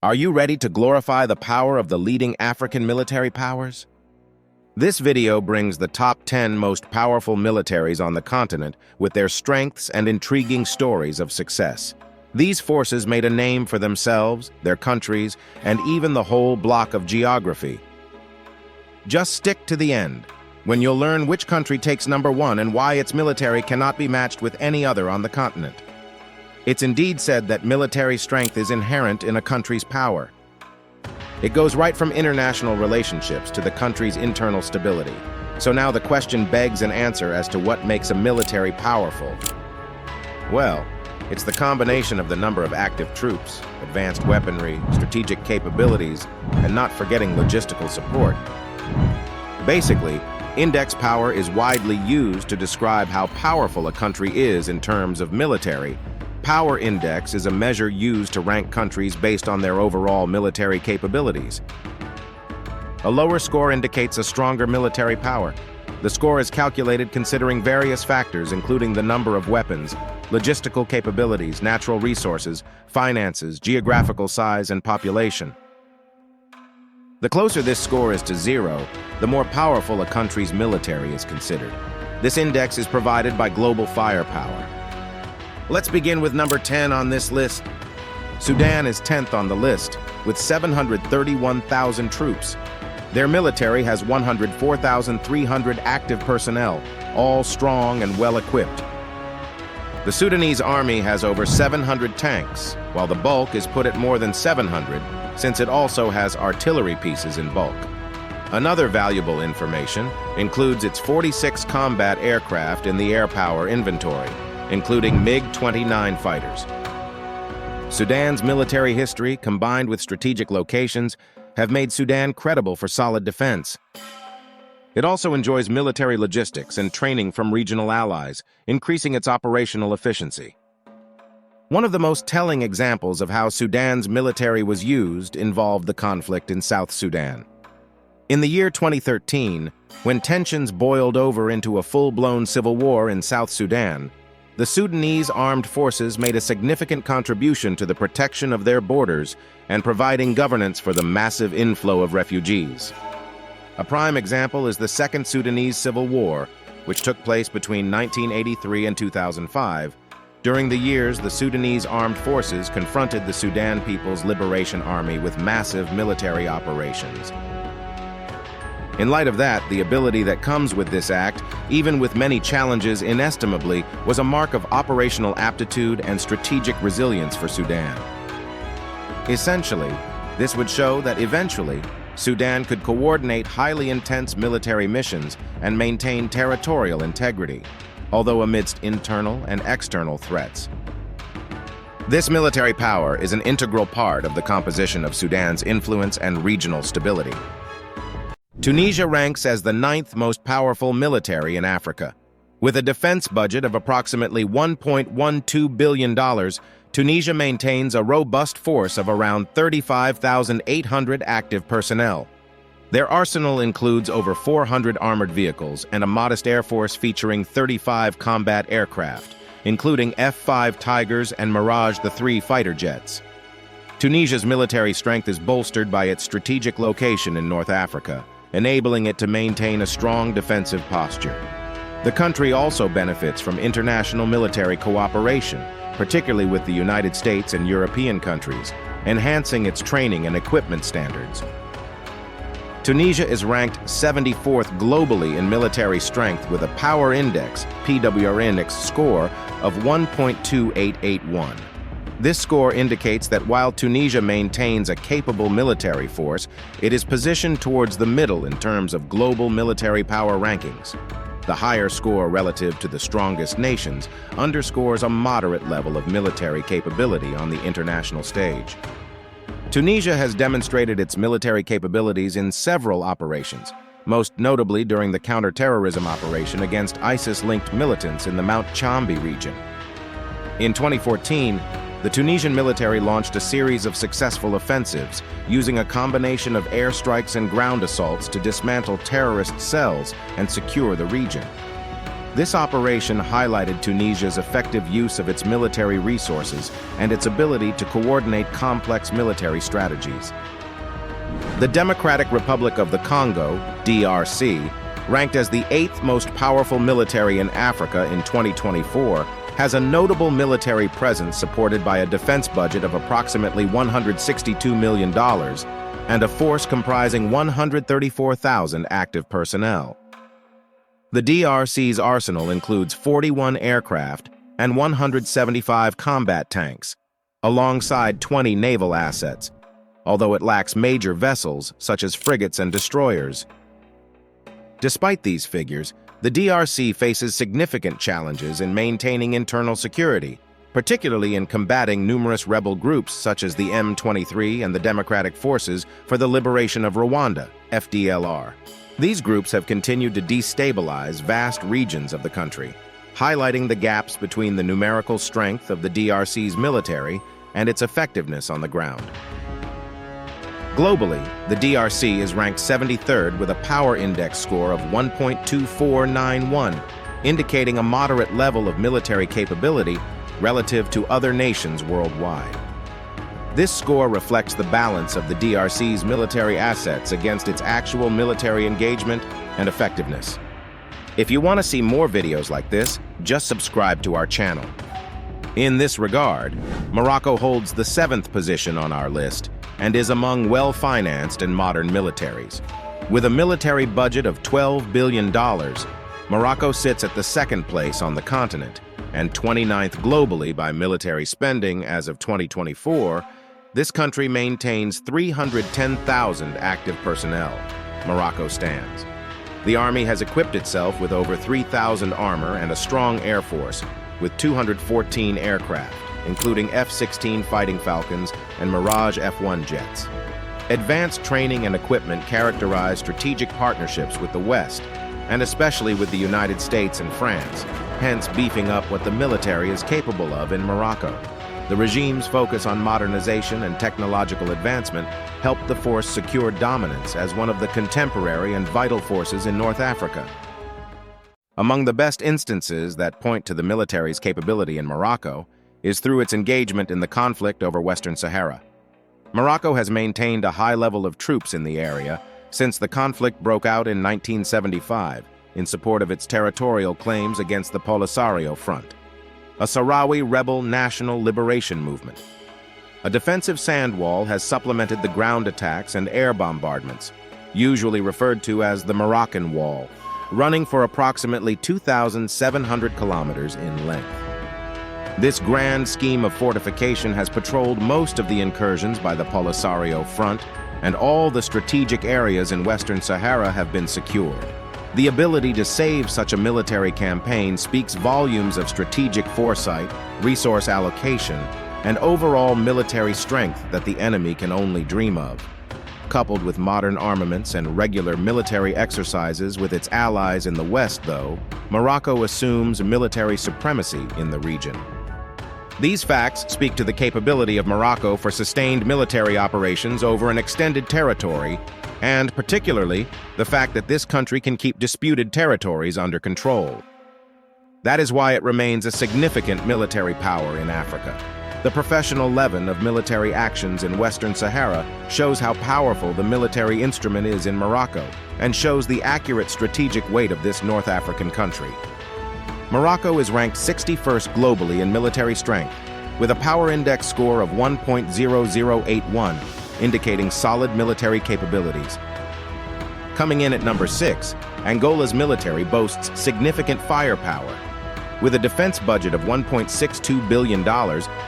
Are you ready to glorify the power of the leading African military powers? This video brings the top 10 most powerful militaries on the continent with their strengths and intriguing stories of success. These forces made a name for themselves, their countries, and even the whole block of geography. Just stick to the end, when you'll learn which country takes number one and why its military cannot be matched with any other on the continent. It's indeed said that military strength is inherent in a country's power. It goes right from international relationships to the country's internal stability. So now the question begs an answer as to what makes a military powerful. Well, it's the combination of the number of active troops, advanced weaponry, strategic capabilities, and not forgetting logistical support. Basically, index power is widely used to describe how powerful a country is in terms of military. Power index is a measure used to rank countries based on their overall military capabilities. A lower score indicates a stronger military power. The score is calculated considering various factors including the number of weapons, logistical capabilities, natural resources, finances, geographical size, and population. The closer this score is to 0, the more powerful a country's military is considered. This index is provided by global firepower. Let's begin with number 10 on this list. Sudan is 10th on the list, with 731,000 troops. Their military has 104,300 active personnel, all strong and well-equipped. The Sudanese army has over 700 tanks, while the bulk is put at more than 700, since it also has artillery pieces in bulk. Another valuable information includes its 46 combat aircraft in the air power inventory, including MiG-29 fighters. Sudan's military history, combined with strategic locations, have made Sudan credible for solid defense. It also enjoys military logistics and training from regional allies, increasing its operational efficiency. One of the most telling examples of how Sudan's military was used involved the conflict in South Sudan. In the year 2013, when tensions boiled over into a full-blown civil war in South Sudan, the Sudanese armed forces made a significant contribution to the protection of their borders and providing governance for the massive inflow of refugees. A prime example is the Second Sudanese Civil War, which took place between 1983 and 2005. During the years, the Sudanese armed forces confronted the Sudan People's Liberation Army with massive military operations. In light of that, the ability that comes with this act, even with many challenges inestimably, was a mark of operational aptitude and strategic resilience for Sudan. Essentially, this would show that eventually, Sudan could coordinate highly intense military missions and maintain territorial integrity, although amidst internal and external threats. This military power is an integral part of the composition of Sudan's influence and regional stability. Tunisia ranks as the 9th most powerful military in Africa. With a defense budget of approximately $1.12 billion, Tunisia maintains a robust force of around 35,800 active personnel. Their arsenal includes over 400 armored vehicles and a modest air force featuring 35 combat aircraft, including F-5 Tigers and Mirage III fighter jets. Tunisia's military strength is bolstered by its strategic location in North Africa, enabling it to maintain a strong defensive posture. The country also benefits from international military cooperation, particularly with the United States and European countries, enhancing its training and equipment standards. Tunisia is ranked 74th globally in military strength with a power index, PWR index score, of 1.2881. This score indicates that while Tunisia maintains a capable military force, it is positioned towards the middle in terms of global military power rankings. The higher score relative to the strongest nations underscores a moderate level of military capability on the international stage. Tunisia has demonstrated its military capabilities in several operations, most notably during the counterterrorism operation against ISIS-linked militants in the Mount Chambi region. In 2014, the Tunisian military launched a series of successful offensives, using a combination of airstrikes and ground assaults to dismantle terrorist cells and secure the region. This operation highlighted Tunisia's effective use of its military resources and its ability to coordinate complex military strategies. The Democratic Republic of the Congo, DRC, ranked as the 8th most powerful military in Africa in 2024, has a notable military presence supported by a defense budget of approximately $162 million and a force comprising 134,000 active personnel. The DRC's arsenal includes 41 aircraft and 175 combat tanks, alongside 20 naval assets, although it lacks major vessels such as frigates and destroyers. Despite these figures, the DRC faces significant challenges in maintaining internal security, particularly in combating numerous rebel groups such as the M23 and the Democratic Forces for the Liberation of Rwanda, FDLR. These groups have continued to destabilize vast regions of the country, highlighting the gaps between the numerical strength of the DRC's military and its effectiveness on the ground. Globally, the DRC is ranked 73rd with a power index score of 1.2491, indicating a moderate level of military capability relative to other nations worldwide. This score reflects the balance of the DRC's military assets against its actual military engagement and effectiveness. If you want to see more videos like this, just subscribe to our channel. In this regard, Morocco holds the 7th position on our list and is among well-financed and modern militaries. With a military budget of $12 billion, Morocco sits at the 2nd place on the continent and 29th globally by military spending as of 2024. This country maintains 310,000 active personnel. Morocco stands. The army has equipped itself with over 3,000 armor and a strong air force, with 214 aircraft, including F-16 Fighting Falcons and Mirage F-1 jets. Advanced training and equipment characterize strategic partnerships with the West, and especially with the United States and France, hence beefing up what the military is capable of in Morocco. The regime's focus on modernization and technological advancement helped the force secure dominance as one of the contemporary and vital forces in North Africa. Among the best instances that point to the military's capability in Morocco is through its engagement in the conflict over Western Sahara. Morocco has maintained a high level of troops in the area since the conflict broke out in 1975 in support of its territorial claims against the Polisario Front, a Sahrawi rebel national liberation movement. A defensive sand wall has supplemented the ground attacks and air bombardments, usually referred to as the Moroccan Wall, running for approximately 2,700 kilometers in length. This grand scheme of fortification has patrolled most of the incursions by the Polisario Front, and all the strategic areas in Western Sahara have been secured. The ability to save such a military campaign speaks volumes of strategic foresight, resource allocation, and overall military strength that the enemy can only dream of. Coupled with modern armaments and regular military exercises with its allies in the West, though, Morocco assumes military supremacy in the region. These facts speak to the capability of Morocco for sustained military operations over an extended territory, and particularly the fact that this country can keep disputed territories under control. That is why it remains a significant military power in Africa. The professional leaven of military actions in Western Sahara shows how powerful the military instrument is in Morocco and shows the accurate strategic weight of this North African country. Morocco is ranked 61st globally in military strength, with a power index score of 1.0081, indicating solid military capabilities. Coming in at number 6, Angola's military boasts significant firepower. With a defense budget of $1.62 billion,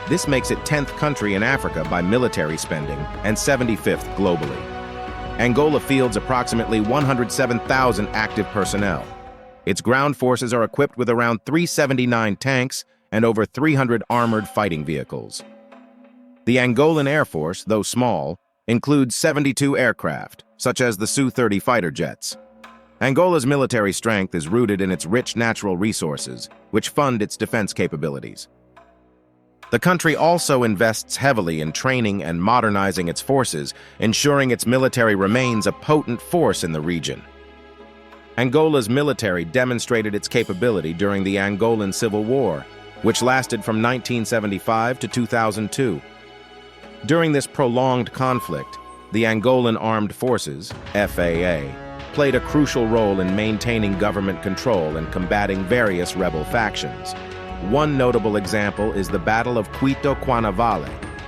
this makes it 10th country in Africa by military spending and 75th globally. Angola fields approximately 107,000 active personnel. Its ground forces are equipped with around 379 tanks and over 300 armored fighting vehicles. The Angolan Air Force, though small, includes 72 aircraft, such as the Su-30 fighter jets. Angola's military strength is rooted in its rich natural resources, which fund its defense capabilities. The country also invests heavily in training and modernizing its forces, ensuring its military remains a potent force in the region. Angola's military demonstrated its capability during the Angolan Civil War, which lasted from 1975 to 2002. During this prolonged conflict, the Angolan Armed Forces, FAA, played a crucial role in maintaining government control and combating various rebel factions. One notable example is the Battle of Quito Cuanavale,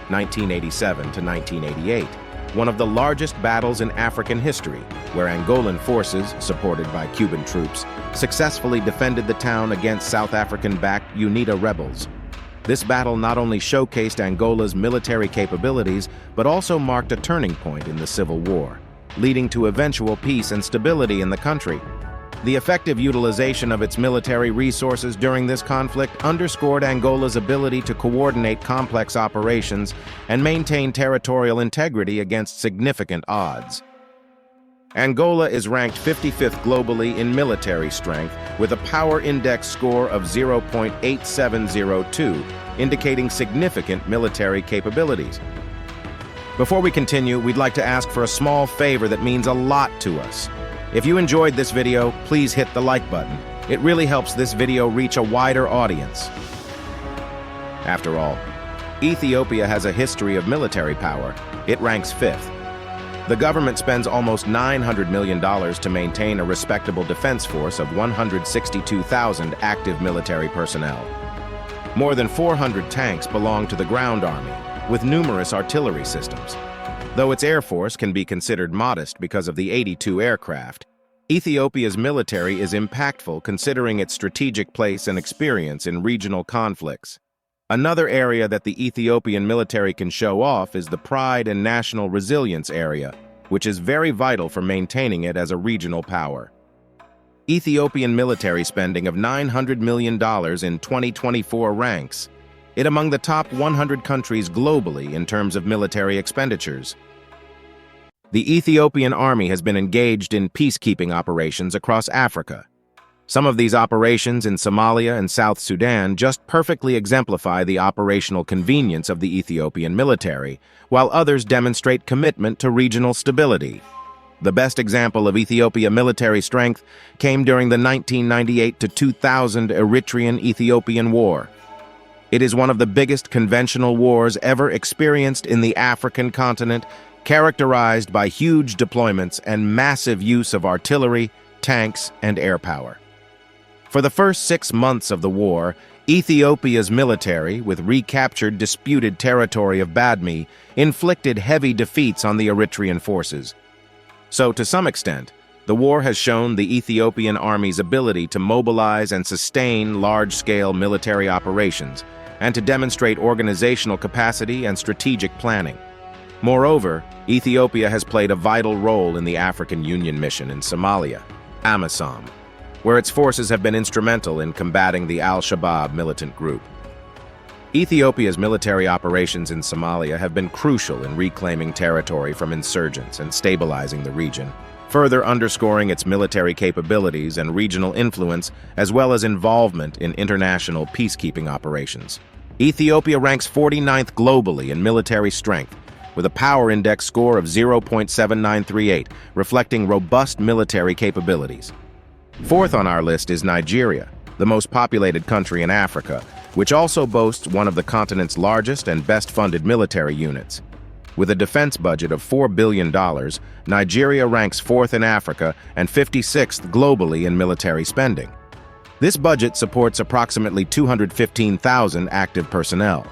1987 to 1988, one of the largest battles in African history, where Angolan forces, supported by Cuban troops, successfully defended the town against South African-backed UNITA rebels. This battle not only showcased Angola's military capabilities, but also marked a turning point in the Civil War, leading to eventual peace and stability in the country. The effective utilization of its military resources during this conflict underscored Angola's ability to coordinate complex operations and maintain territorial integrity against significant odds. Angola is ranked 55th globally in military strength, with a power index score of 0.8702, indicating significant military capabilities. Before we continue, we'd like to ask for a small favor that means a lot to us. If you enjoyed this video, please hit the like button. It really helps this video reach a wider audience. After all, Ethiopia has a history of military power. It ranks 5th. The government spends almost $900 million to maintain a respectable defense force of 162,000 active military personnel. More than 400 tanks belong to the ground army, with numerous artillery systems. Though its air force can be considered modest because of the 82 aircraft, Ethiopia's military is impactful considering its strategic place and experience in regional conflicts. Another area that the Ethiopian military can show off is the Pride and National Resilience area, which is very vital for maintaining it as a regional power. Ethiopian military spending of $900 million in 2024 ranks it among the top 100 countries globally in terms of military expenditures. The Ethiopian army has been engaged in peacekeeping operations across Africa. Some of these operations in Somalia and South Sudan just perfectly exemplify the operational convenience of the Ethiopian military, while others demonstrate commitment to regional stability. The best example of Ethiopia military strength came during the 1998 to 2000 Eritrean-Ethiopian War. It is one of the biggest conventional wars ever experienced in the African continent, characterized by huge deployments and massive use of artillery, tanks, and air power. For the first 6 months of the war, Ethiopia's military, with recaptured disputed territory of Badme, inflicted heavy defeats on the Eritrean forces. So, to some extent, the war has shown the Ethiopian army's ability to mobilize and sustain large-scale military operations, and to demonstrate organizational capacity and strategic planning. Moreover, Ethiopia has played a vital role in the African Union mission in Somalia, AMISOM, where its forces have been instrumental in combating the Al-Shabaab militant group. Ethiopia's military operations in Somalia have been crucial in reclaiming territory from insurgents and stabilizing the region, further underscoring its military capabilities and regional influence, as well as involvement in international peacekeeping operations. Ethiopia ranks 49th globally in military strength, with a power index score of 0.7938, reflecting robust military capabilities. Fourth on our list is Nigeria, the most populated country in Africa, which also boasts one of the continent's largest and best-funded military units. With a defense budget of $4 billion, Nigeria ranks 4th in Africa and 56th globally in military spending. This budget supports approximately 215,000 active personnel.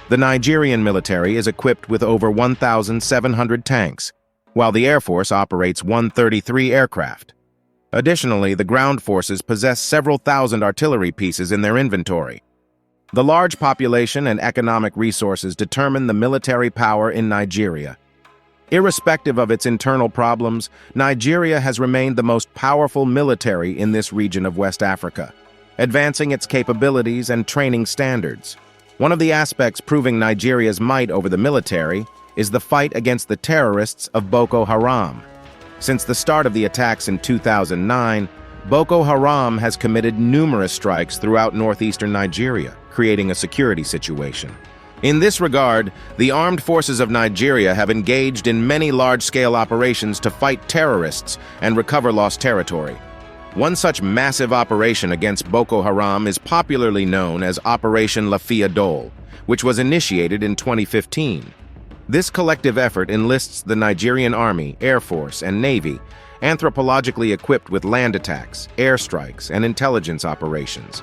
The Nigerian military is equipped with over 1,700 tanks, while the Air Force operates 133 aircraft. Additionally, the ground forces possess several thousand artillery pieces in their inventory. The large population and economic resources determine the military power in Nigeria. Irrespective of its internal problems, Nigeria has remained the most powerful military in this region of West Africa, advancing its capabilities and training standards. One of the aspects proving Nigeria's might over the military is the fight against the terrorists of Boko Haram. Since the start of the attacks in 2009, Boko Haram has committed numerous strikes throughout northeastern Nigeria, creating a security situation. In this regard, the armed forces of Nigeria have engaged in many large-scale operations to fight terrorists and recover lost territory. One such massive operation against Boko Haram is popularly known as Operation Lafia Dole, which was initiated in 2015. This collective effort enlists the Nigerian Army, Air Force, and Navy, anthropologically equipped with land attacks, airstrikes, and intelligence operations.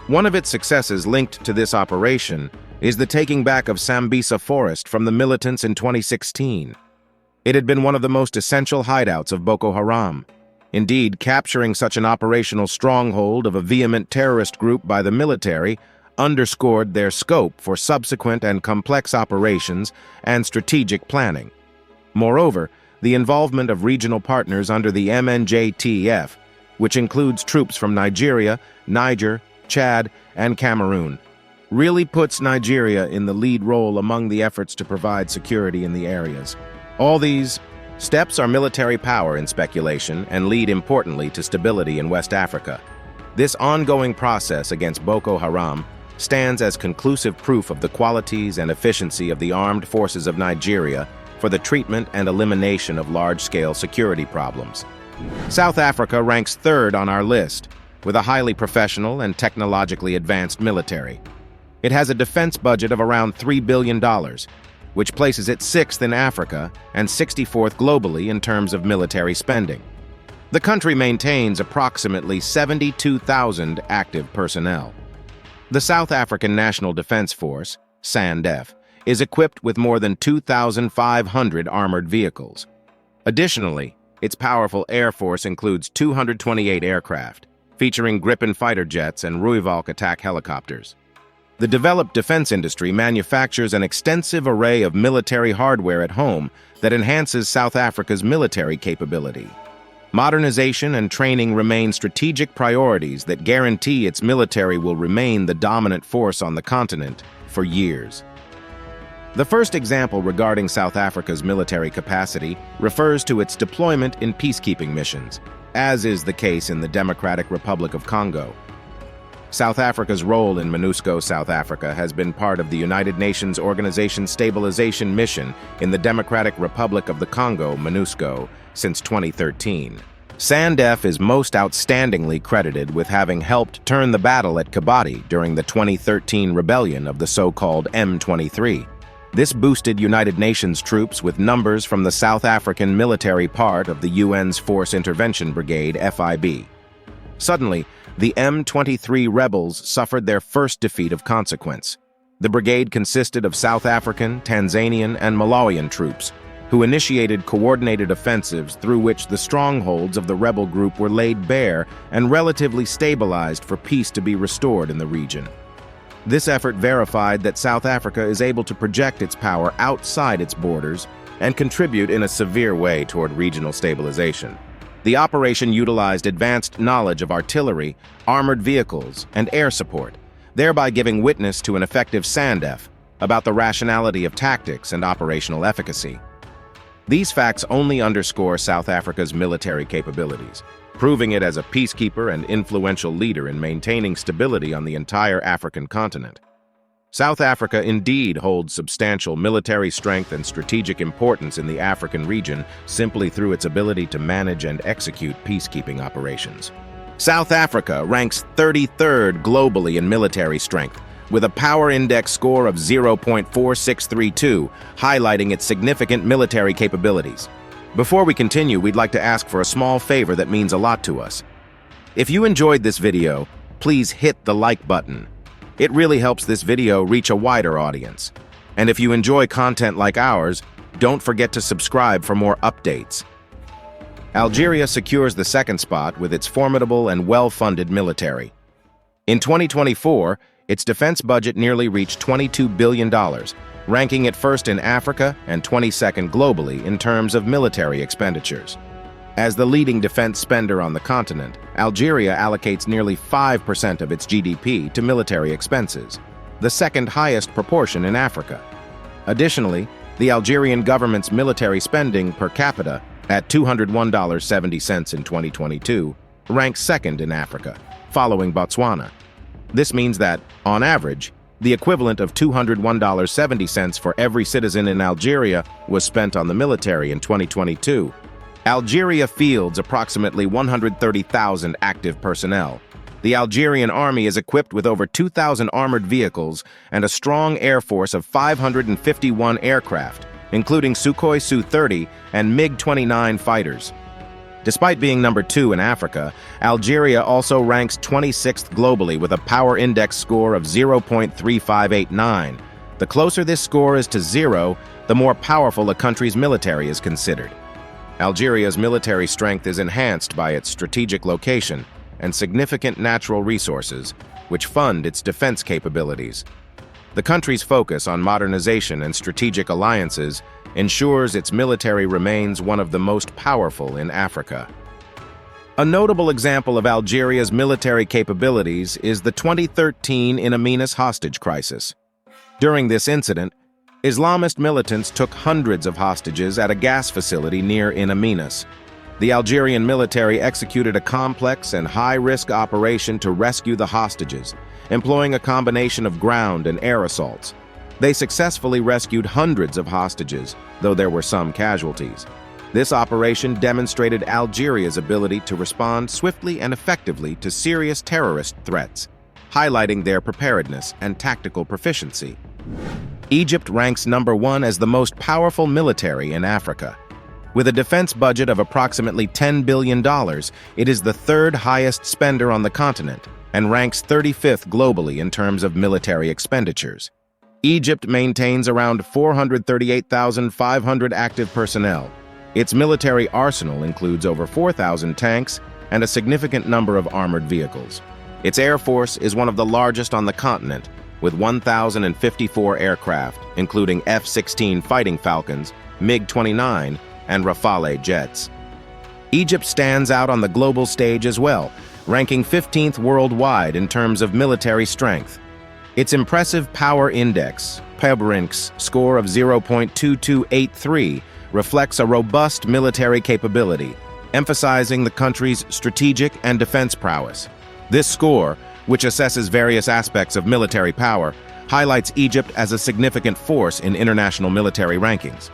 One of its successes linked to this operation is the taking back of Sambisa Forest from the militants in 2016. It had been one of the most essential hideouts of Boko Haram. Indeed, capturing such an operational stronghold of a vehement terrorist group by the military underscored their scope for subsequent and complex operations and strategic planning. Moreover, the involvement of regional partners under the MNJTF, which includes troops from Nigeria, Niger, Chad, and Cameroon, really puts Nigeria in the lead role among the efforts to provide security in the areas. All these steps are military power in speculation and lead importantly to stability in West Africa. This ongoing process against Boko Haram stands as conclusive proof of the qualities and efficiency of the armed forces of Nigeria for the treatment and elimination of large-scale security problems. South Africa ranks third on our list, with a highly professional and technologically advanced military. It has a defense budget of around $3 billion, which places it sixth in Africa and 64th globally in terms of military spending. The country maintains approximately 72,000 active personnel. The South African National Defense Force, SANDF, is equipped with more than 2,500 armored vehicles. Additionally, its powerful air force includes 228 aircraft, featuring Gripen fighter jets and Rooivalk attack helicopters. The developed defense industry manufactures an extensive array of military hardware at home that enhances South Africa's military capability. Modernization and training remain strategic priorities that guarantee its military will remain the dominant force on the continent for years. The first example regarding South Africa's military capacity refers to its deployment in peacekeeping missions, as is the case in the Democratic Republic of Congo. South Africa's role in MONUSCO South Africa has been part of the United Nations Organization Stabilization Mission in the Democratic Republic of the Congo, MONUSCO, since 2013. SANDF is most outstandingly credited with having helped turn the battle at Kibati during the 2013 rebellion of the so-called M23. This boosted United Nations troops with numbers from the South African military part of the UN's Force Intervention Brigade, FIB. Suddenly, the M23 rebels suffered their first defeat of consequence. The brigade consisted of South African, Tanzanian, and Malawian troops, who initiated coordinated offensives through which the strongholds of the rebel group were laid bare and relatively stabilized for peace to be restored in the region. This effort verified that South Africa is able to project its power outside its borders and contribute in a severe way toward regional stabilization. The operation utilized advanced knowledge of artillery, armored vehicles, and air support, thereby giving witness to an effective SANDF about the rationality of tactics and operational efficacy. These facts only underscore South Africa's military capabilities, proving it as a peacekeeper and influential leader in maintaining stability on the entire African continent. South Africa indeed holds substantial military strength and strategic importance in the African region simply through its ability to manage and execute peacekeeping operations. South Africa ranks 33rd globally in military strength, with a power index score of 0.4632, highlighting its significant military capabilities. Before we continue, we'd like to ask for a small favor that means a lot to us. If you enjoyed this video, please hit the like button. It really helps this video reach a wider audience. And if you enjoy content like ours, don't forget to subscribe for more updates. Algeria secures the second spot with its formidable and well-funded military. In 2024, its defense budget nearly reached $22 billion, ranking it first in Africa and 22nd globally in terms of military expenditures. As the leading defense spender on the continent, Algeria allocates nearly 5% of its GDP to military expenses, the second highest proportion in Africa. Additionally, the Algerian government's military spending per capita, at $201.70 in 2022, ranks second in Africa, following Botswana. This means that, on average, the equivalent of $201.70 for every citizen in Algeria was spent on the military in 2022. Algeria fields approximately 130,000 active personnel. The Algerian army is equipped with over 2,000 armored vehicles and a strong air force of 551 aircraft, including Sukhoi Su-30 and MiG-29 fighters. Despite being number 2 in Africa, Algeria also ranks 26th globally with a power index score of 0.3589. The closer this score is to 0, the more powerful a country's military is considered. Algeria's military strength is enhanced by its strategic location and significant natural resources, which fund its defense capabilities. The country's focus on modernization and strategic alliances ensures its military remains one of the most powerful in Africa. A notable example of Algeria's military capabilities is the 2013 In Amenas hostage crisis. During this incident, Islamist militants took hundreds of hostages at a gas facility near In Amenas. The Algerian military executed a complex and high-risk operation to rescue the hostages, employing a combination of ground and air assaults. They successfully rescued hundreds of hostages, though there were some casualties. This operation demonstrated Algeria's ability to respond swiftly and effectively to serious terrorist threats, highlighting their preparedness and tactical proficiency. Egypt ranks number 1 as the most powerful military in Africa. With a defense budget of approximately $10 billion, it is the 3rd highest spender on the continent and ranks 35th globally in terms of military expenditures. Egypt maintains around 438,500 active personnel. Its military arsenal includes over 4,000 tanks and a significant number of armored vehicles. Its air force is one of the largest on the continent, with 1,054 aircraft, including F-16 Fighting Falcons, MiG-29, and Rafale jets. Egypt stands out on the global stage as well, ranking 15th worldwide in terms of military strength. Its impressive power index, PEBRINC's score of 0.2283, reflects a robust military capability, emphasizing the country's strategic and defense prowess. This score, which assesses various aspects of military power, highlights Egypt as a significant force in international military rankings.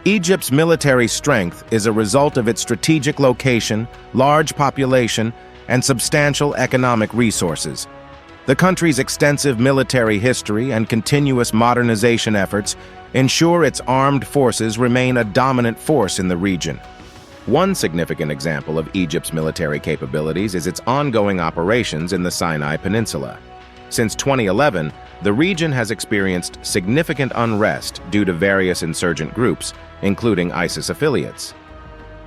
Egypt's military strength is a result of its strategic location, large population, and substantial economic resources. The country's extensive military history and continuous modernization efforts ensure its armed forces remain a dominant force in the region. One significant example of Egypt's military capabilities is its ongoing operations in the Sinai Peninsula. Since 2011, the region has experienced significant unrest due to various insurgent groups, including ISIS affiliates.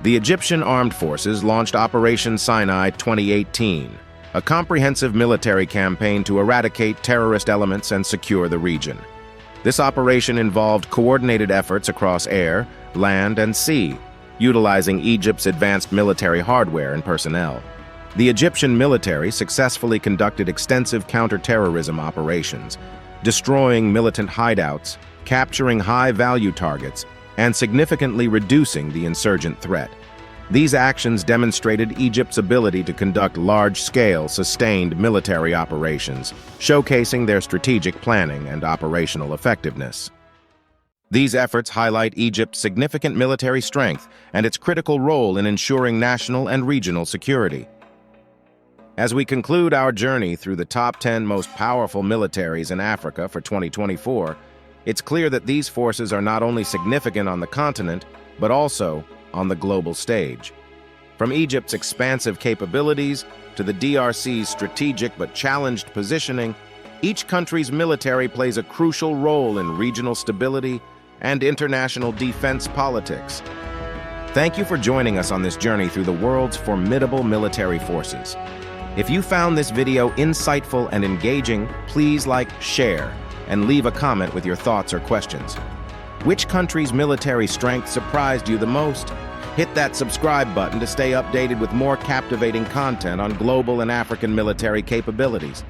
The Egyptian Armed Forces launched Operation Sinai 2018, a comprehensive military campaign to eradicate terrorist elements and secure the region. This operation involved coordinated efforts across air, land, and sea, utilizing Egypt's advanced military hardware and personnel. The Egyptian military successfully conducted extensive counter-terrorism operations, destroying militant hideouts, capturing high-value targets, and significantly reducing the insurgent threat. These actions demonstrated Egypt's ability to conduct large-scale, sustained military operations, showcasing their strategic planning and operational effectiveness. These efforts highlight Egypt's significant military strength and its critical role in ensuring national and regional security. As we conclude our journey through the top 10 most powerful militaries in Africa for 2024, it's clear that these forces are not only significant on the continent, but also on the global stage. From Egypt's expansive capabilities to the DRC's strategic but challenged positioning, each country's military plays a crucial role in regional stability and international defense politics. Thank you for joining us on this journey through the world's formidable military forces. If you found this video insightful and engaging, please like, share, and leave a comment with your thoughts or questions. Which country's military strength surprised you the most? Hit that subscribe button to stay updated with more captivating content on global and African military capabilities.